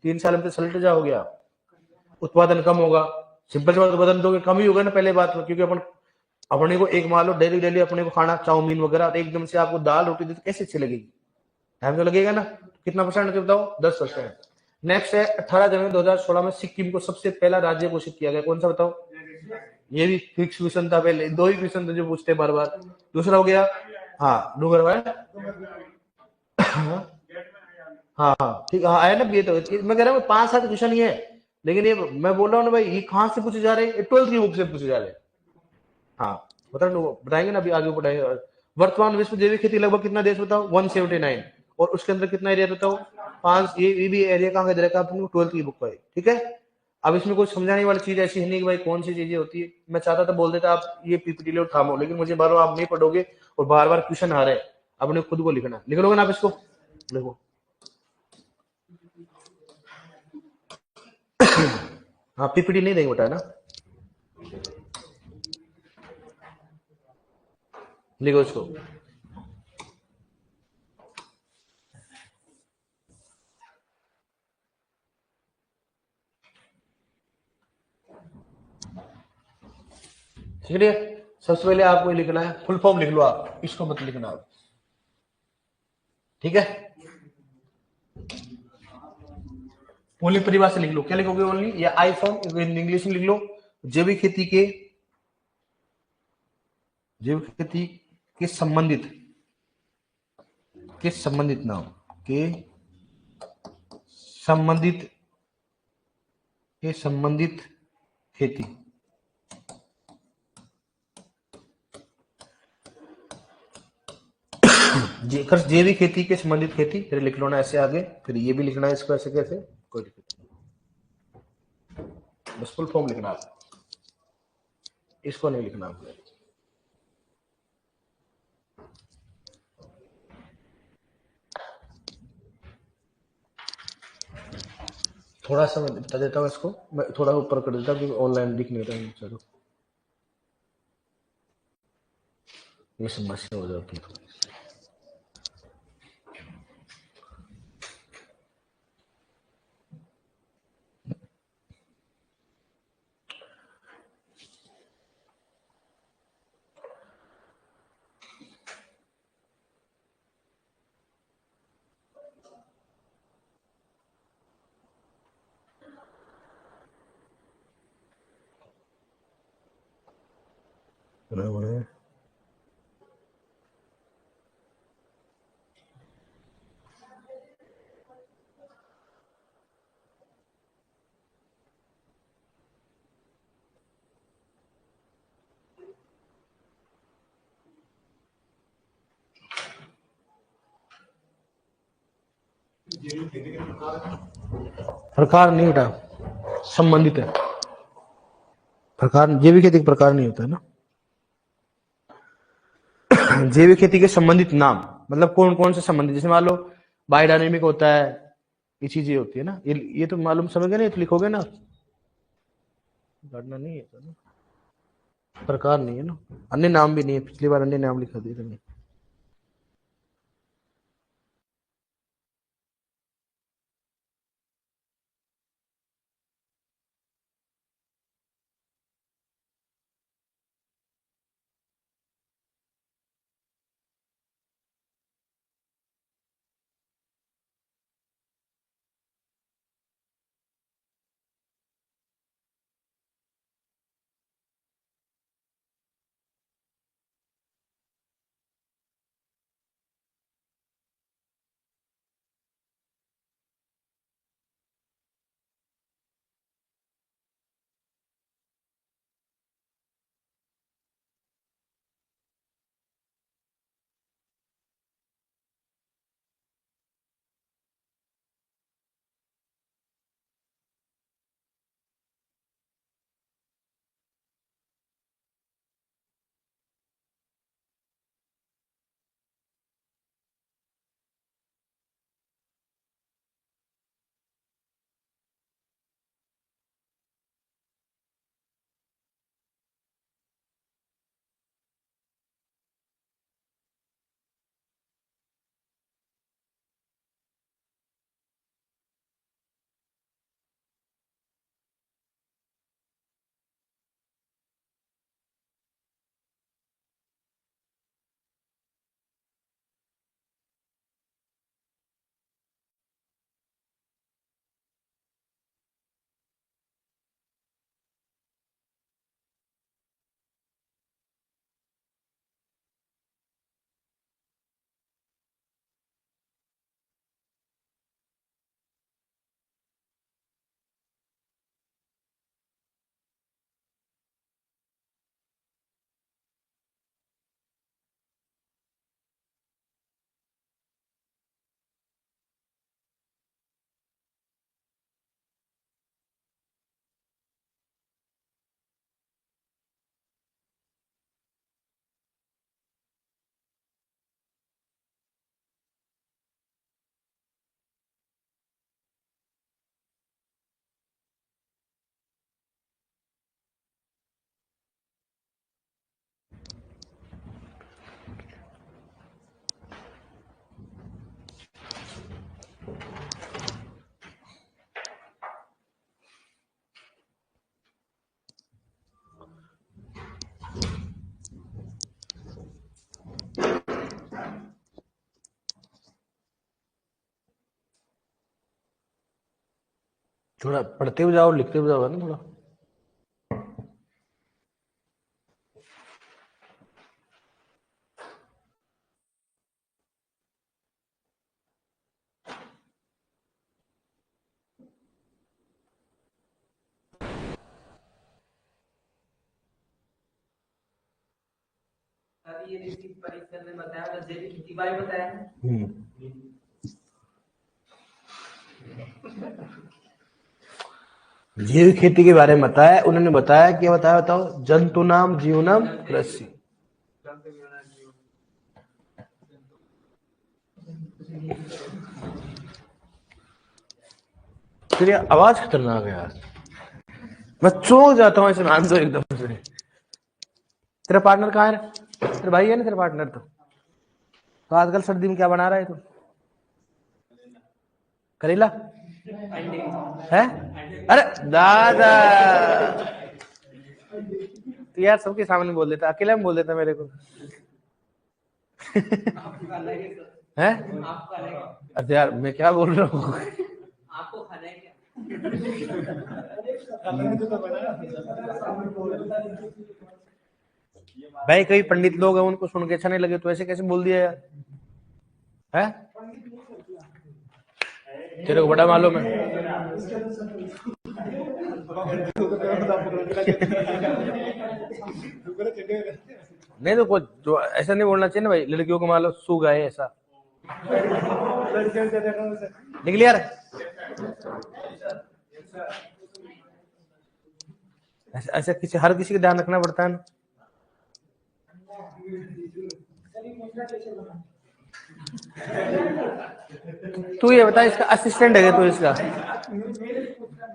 3 साल में तो सलट जाओगे, उत्पादन कम होगा। सिंपल सी बात, उत्पादन दोगे कम ही होगा ना पहले बात में, क्योंकि अपन अपने को एक मान लो डेली डेली अपने को खाना चाउमीन वगैरह, तो एकदम से आपको दाल रोटी दे तो कैसे अच्छी लगेगी? टाइम तो लगेगा ना। कितना परसेंट बताओ? 10%। नेक्स्ट है 18 जनवरी 2016 में सिक्किम को सबसे पहला राज्य घोषित किया गया, कौन सा बताओ? ये भी फिक्स क्वेश्चन था, पहले 2 ही क्वेश्चन थे जो पूछते बार बार। दूसरा हो गया, हाँ डूंगरवाल, हाँ हाँ ठीक, हाँ आया ना। ये तो मैं कह रहा हूँ 5-7 क्वेश्चन ही है, लेकिन ये मैं बोल रहा हूँ ना भाई, ये कहाँ से पूछे जा रहे हैं? 12th की बुक से पूछे जा रहे हैं। हाँ बताएंगे ना, अभी आगे बताएंगे। वर्तमान विश्व जैविक खेती लगभग कितना देश बताओ? 179। और उसके अंदर कितना एरिया बताओ? 5। ये भी एरिया कहाँ का रखा आपने? 12th की बुक का है, ठीक है। अब इसमें कुछ समझाने वाली चीज ऐसी है नहीं कि भाई कौन सी चीजें होती है। मैं चाहता था बोल देता आप ये पीपीटी लो थामो, लेकिन मुझे बार बार आप नहीं पढ़ोगे और बार बार क्वेश्चन आ रहे हैं, अपने खुद को लिखना। लिख लोगे ना आप इसको? देखो हाँ पीपीटी नहीं देंगे बेटा ना, लिखो इसको। ठीक है, सबसे पहले आपको लिखना है, फुल फॉर्म लिख लो आप, इसको मत लिखना आप। ठीक है, ओनली परिभाषा लिख लो, क्या लिखोगे ओनली, या आई फॉर्म इंग्लिश में लिख लो, जैविक खेती के, जैविक खेती के संबंधित, के संबंधित नाम, के संबंधित, के संबंधित खेती, जैविक खेती के संबंधित खेती, फिर लिख लो ना ऐसे आगे, फिर ये भी लिखना है इसको ऐसे कैसे, कोई दिक्कत नहीं, बस फुल फॉर्म लिखना है, इसको नहीं लिखना आपको। थोड़ा सा मैं बता देता हूँ इसको, मैं थोड़ा ऊपर कर देता हूँ क्योंकि ऑनलाइन दिख नहीं रहा है, चलो ये समस्या हो जाती है। बराबर है, प्रकार नहीं बेटा, संबंधित है, प्रकार जैविक खेती का प्रकार नहीं होता है ना, जैविक खेती के संबंधित नाम, मतलब कौन कौन से संबंधित, जैसे मान लो बायोडायनेमिक होता है, ये चीजें होती है ना, ये तो मालूम समझ गए ना, ये तो लिखोगे ना, पढ़ना नहीं है तो ना, प्रकार नहीं है ना, अन्य नाम भी नहीं है, पिछली बार अन्य नाम लिखा दिए थे। थोड़ा पढ़ते हुए जाओ, लिखते हुए जाओ ना थोड़ा। ये परीक्षा में बताया जेबी खेती बारे बताया। जैविक खेती के बारे में बताया उन्होंने, बताया क्या बताया बताओ? जंतु नाम जीवनम कृषि। तेरी आवाज खतरनाक है यार, मैं चौंक जाता हूँ ऐसे मान दो एकदम से। तेरा पार्टनर कहाँ है? तेरा भाई है ना तेरा पार्टनर? तो आजकल सर्दी में क्या बना रहा है तू? करेला है? अरे दादा, तो यार सबके सामने बोल देता, अकेले में बोल देता मेरे को। है? अरे यार मैं क्या बोल रहा हूँ? आपको खाना है क्या? भाई कई पंडित लोग हैं, उनको सुन के अच्छा नहीं लगे तो ऐसे कैसे बोल दिया यार? है? तेरे को बड़ा मालूम है। नहीं तो कुछ जो ऐसा नहीं बोलना चाहिए ना भाई, लड़कियों को मान लो सू गए ऐसा। निकल यार, ऐसा किसी हर किसी का ध्यान रखना पड़ता है ना। तू ये बता, इसका असिस्टेंट है तू इसका?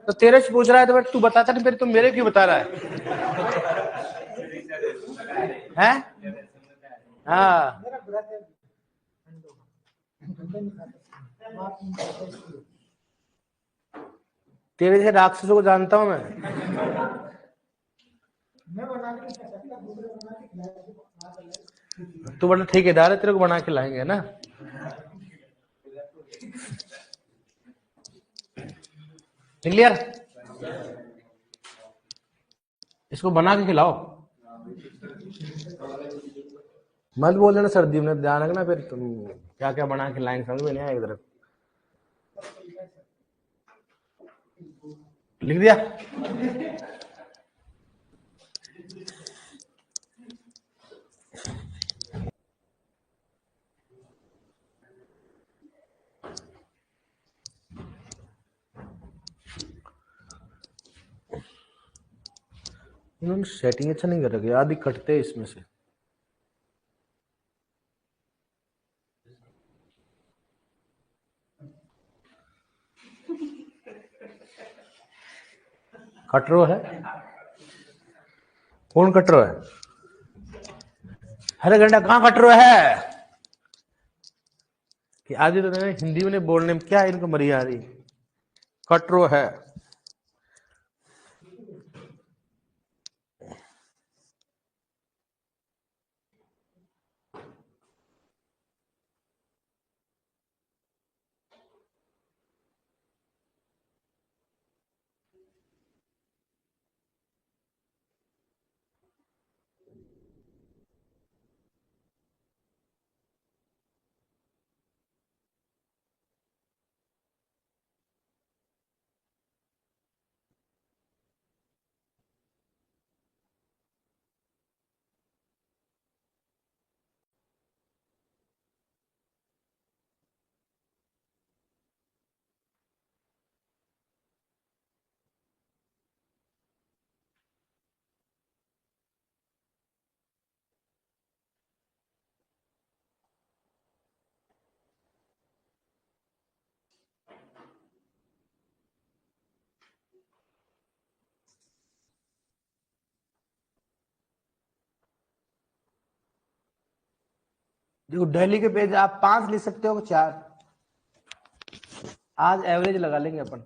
तो तेरे से पूछ रहा है तो तू बताता नहीं, फिर तुम मेरे क्यों बता रहा है? हाँ, तेरे जैसे राक्षसों को जानता हूं मैं। तू बड़ा ठेकेदार है, तेरे को बना के लाएंगे ना। निकल यार, इसको बना के खिलाओ। मत बोल देना सर्दी में, ध्यान रखना फिर तुम क्या क्या बना के लाएंगे, समझ में नहीं आएगा। इधर लिख दिया। इन्होंने सेटिंग अच्छा नहीं कर रखी, आदि कटते हैं इसमें से। कटरो है? कौन कटरो है? हरे घंटा कहाँ कटरो है? कि आदि तो हिंदी में बोलने में क्या इनको मरी आ रही। कटरो है। देखो दिल्ली के पेज आप 5 लिख सकते हो, 4। आज एवरेज लगा लेंगे अपन।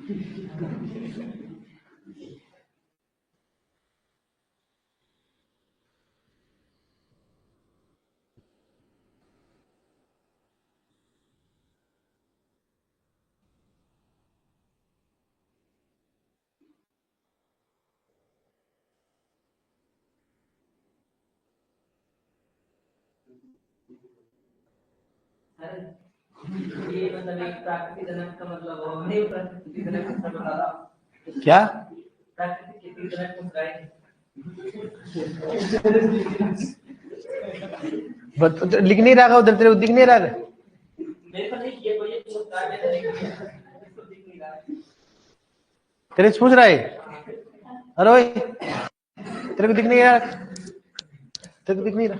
सर ये मतलब एक प्राकृतिक जनक का मतलब वो नहीं, प्राकृतिक जनक का बता रहा हूँ। क्या प्राकृतिक खेती जनक पूछ रहा है। लिख नहीं रहा उधर, तेरे को दिख नहीं रहा है? मेरे को नहीं किया कोई, पूछ रहा है, मैंने नहीं किया, इसको दिख नहीं रहा है। तेरे से पूछ रहा है? अरे ओए, तेरे को दिख नहीं रहा? तेरे को दिख नहीं रहा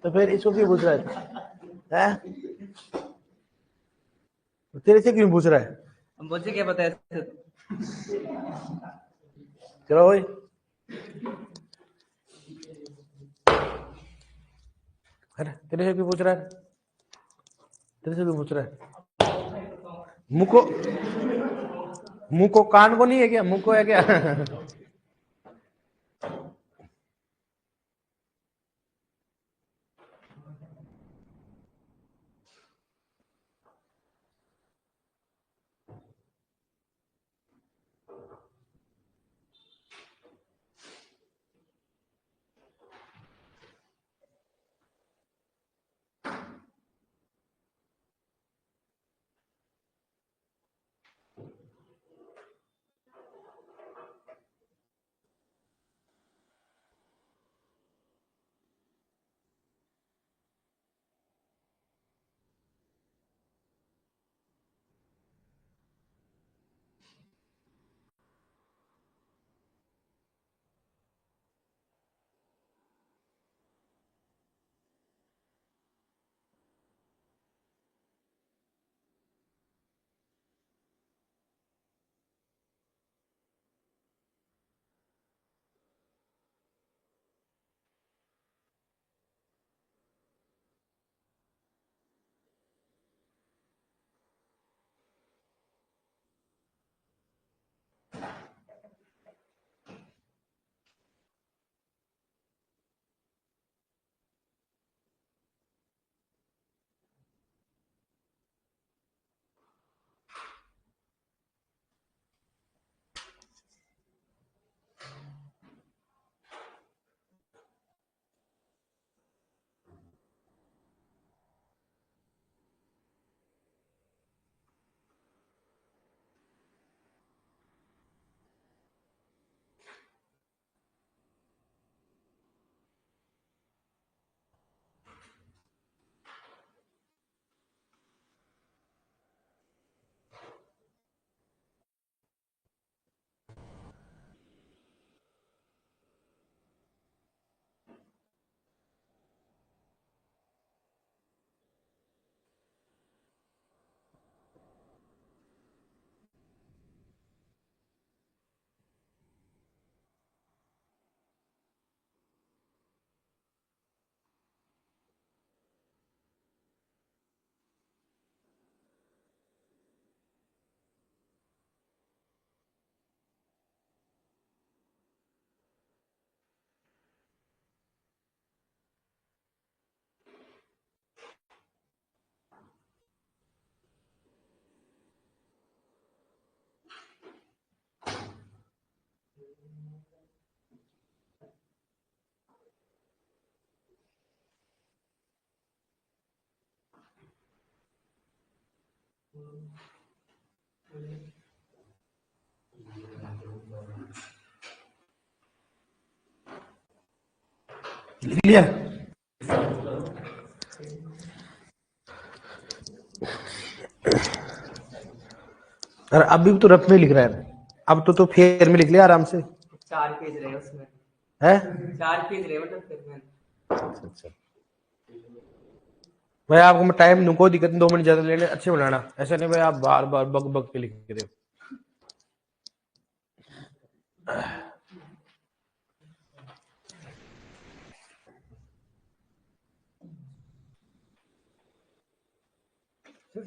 तो फिर इसको क्यों पूछ रहा है? तेरे से क्यों पूछ रहा है? मुझे क्या पता है। चलो ओए, अरे तेरे से क्यों पूछ रहा है? तेरे से क्यों पूछ रहा है? मुंह को कान को नहीं है क्या? मुंह को है क्या? लिख लिया? अरे अभी तो रफ में लिख रहा है, अब तो फेयर में लिख लिया आराम से। 4 पेज रहे उसमें है 4 पेज रहे मतलब फिर में। अच्छा भाई, आपको मैं टाइम दूं, कोई दिक्कत नहीं, 2 मिनट ज्यादा लेने, अच्छे बनाना, ऐसा नहीं भाई आप बार बार बग बग के लिख रहे हो।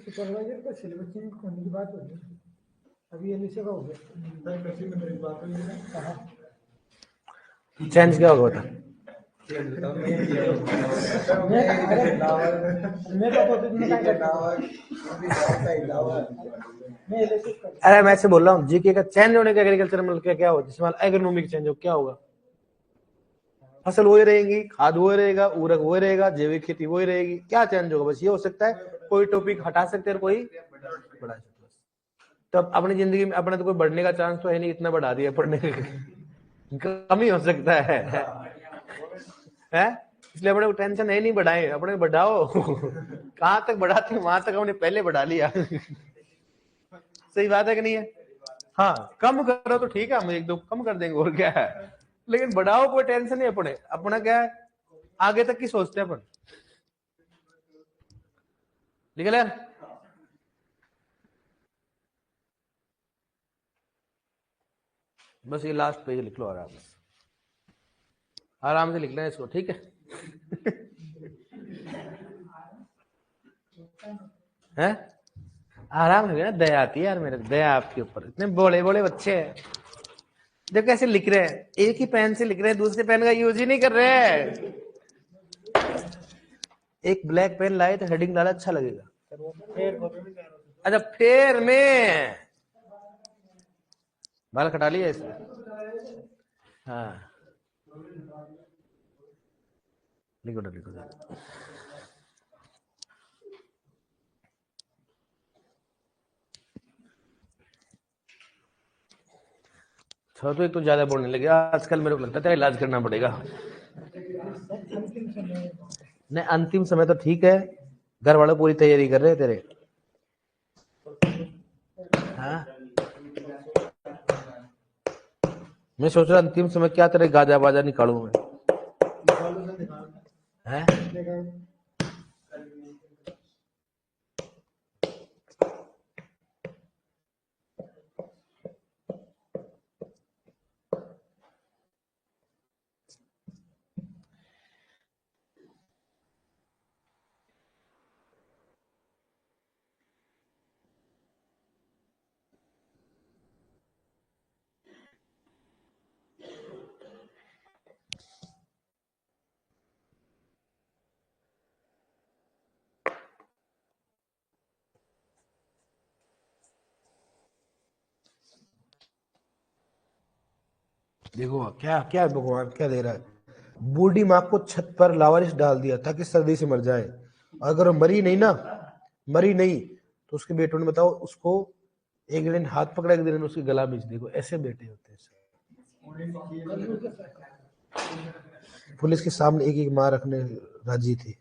सुपरवाइजर का सिलेबस चेंज होने की बात हो रही है। अभी ये नीचे का हो गया चेंज क्या होगा बता। अरे मैं ऐसे बोल रहा हूँ जीके का चेंज होने का एग्रीकल्चर में क्या होता है, जैसे एग्रोनॉमिक चेंज हो क्या होगा, फसल वही रहेगी, खाद वही रहेगा, उर्वरक वही रहेगा, जैविक खेती वही रहेगी, क्या चेंज होगा? बस ये हो सकता है कोई टॉपिक हटा सकते हैं कोई बढ़ा सकते हैं। तो अब अपनी जिंदगी में अपने तो कोई बढ़ने का चांस तो है नहीं, इतना बढ़ा दिया पढ़ने का, कम ही हो सकता है इसलिए अपने को टेंशन है नहीं, बढ़ाए अपने बढ़ाओ कहाँ तक बढ़ाते हैं वहां तक हमने पहले बढ़ा लिया सही बात है कि नहीं है? हाँ कम करो तो ठीक है, हम एक दो कम कर देंगे और क्या है, लेकिन बढ़ाओ कोई टेंशन नहीं अपने, अपना क्या है आगे तक की सोचते हैं अपन। निकल यार, बस ये लास्ट पेज लिख लो आराम से, आराम से लिखना है इसको, ठीक है हैं? आराम से ना, दया आती है यार मेरे, दया आपके ऊपर, इतने बड़े बड़े बच्चे हैं देखो कैसे लिख रहे हैं, एक ही पेन से लिख रहे हैं, दूसरे पेन का यूज ही नहीं कर रहे हैं। एक ब्लैक पेन लाए तो हेडिंग डाला अच्छा लगेगा, अच्छा फेर में बाल कटा लिया इसने, हाँ लिखो लिखो। तो एक तो ज्यादा बोलने लगे आजकल, मेरे को लगता है इलाज करना पड़ेगा। नहीं अंतिम समय तो ठीक है, घर वाले पूरी तैयारी कर रहे हैं तेरे, हाँ मैं सोच रहा अंतिम समय क्या तेरे गाजा बाजा निकालू मैं, हैं? देखो क्या क्या भगवान क्या दे रहा है, बूढ़ी माँ को छत पर लावारिस डाल दिया ताकि सर्दी से मर जाए, अगर वो मरी नहीं ना, मरी नहीं तो उसके बेटों ने बताओ उसको एक दिन हाथ पकड़ा, एक दिन उसकी गला बीच, देखो ऐसे बेटे होते हैं। पुलिस के सामने एक एक माँ रखने राजी थी।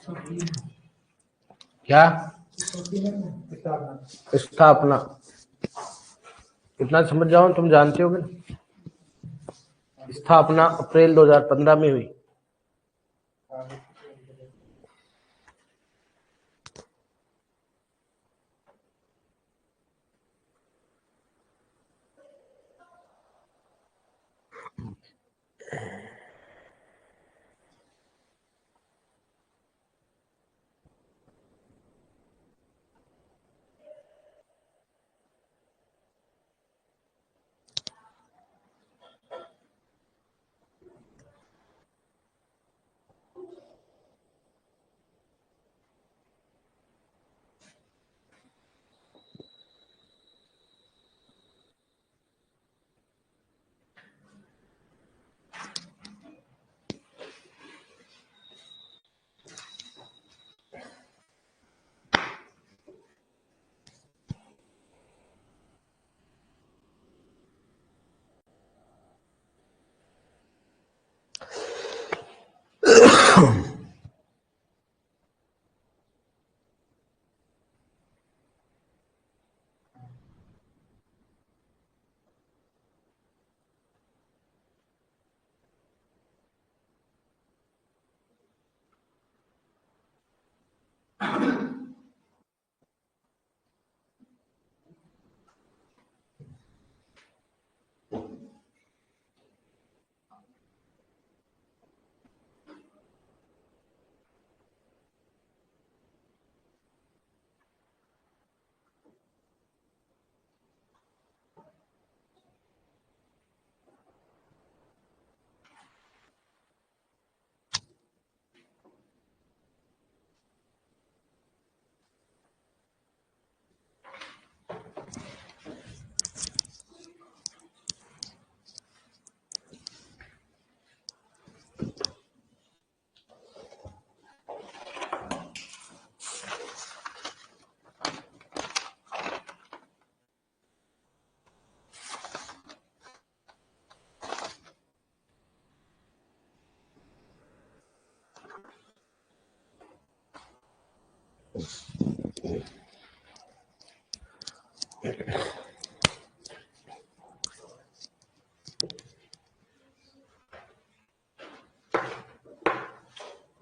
क्या स्थापना, इतना समझ जाओ, तुम जानते होगे ना। स्थापना अप्रैल 2015 में हुई।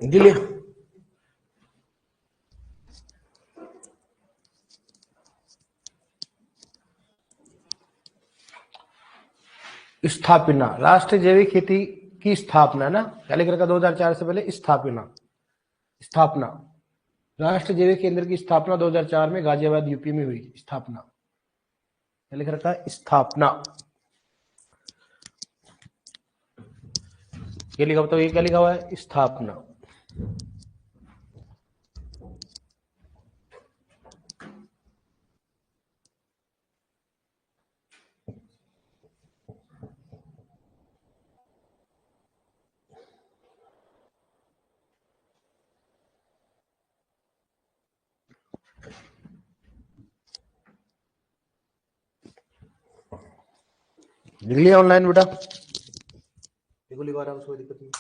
दिल्ली स्थापना, राष्ट्रीय जैविक खेती की स्थापना ना, क्या लिख रखा 2004 से पहले? स्थापना, स्थापना राष्ट्रीय जैविक केंद्र की स्थापना 2004 में गाजियाबाद यूपी में हुई। स्थापना, क्या लिख रखा है? स्थापना। ये लिखा, बताओ ये क्या लिखा हुआ है? स्थापना। लिख लिया ऑनलाइन बेटा? देखो लिखवा रहा हूं, कोई दिक्कत नहीं।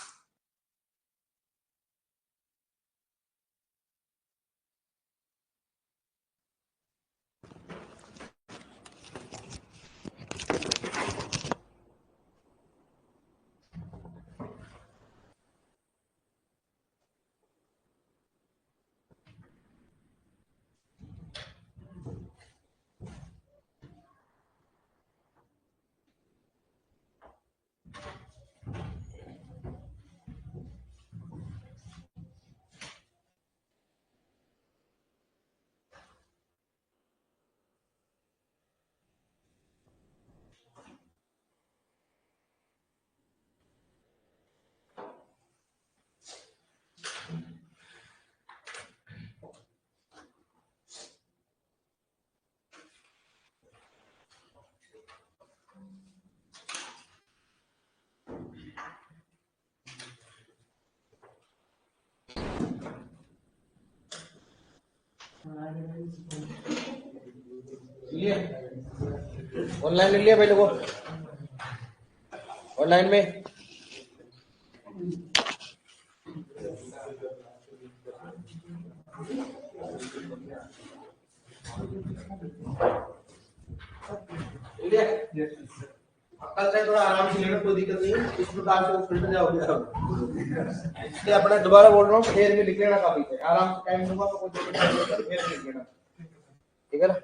ऑनलाइन लिख लिया भाई लोगों? ऑनलाइन में कल से थोड़ा आराम से लेना, कोई दिक्कत नहीं है, इस प्रकार से फिल्टर जाओगे आप। इसलिए अपना दोबारा बोल रहा हूँ, फेयर में लिख लेना काफी है, आराम से टाइम दूंगा तो कोई दिक्कत नहीं होगा, फेयर में लिख लेना, ठीक है ना।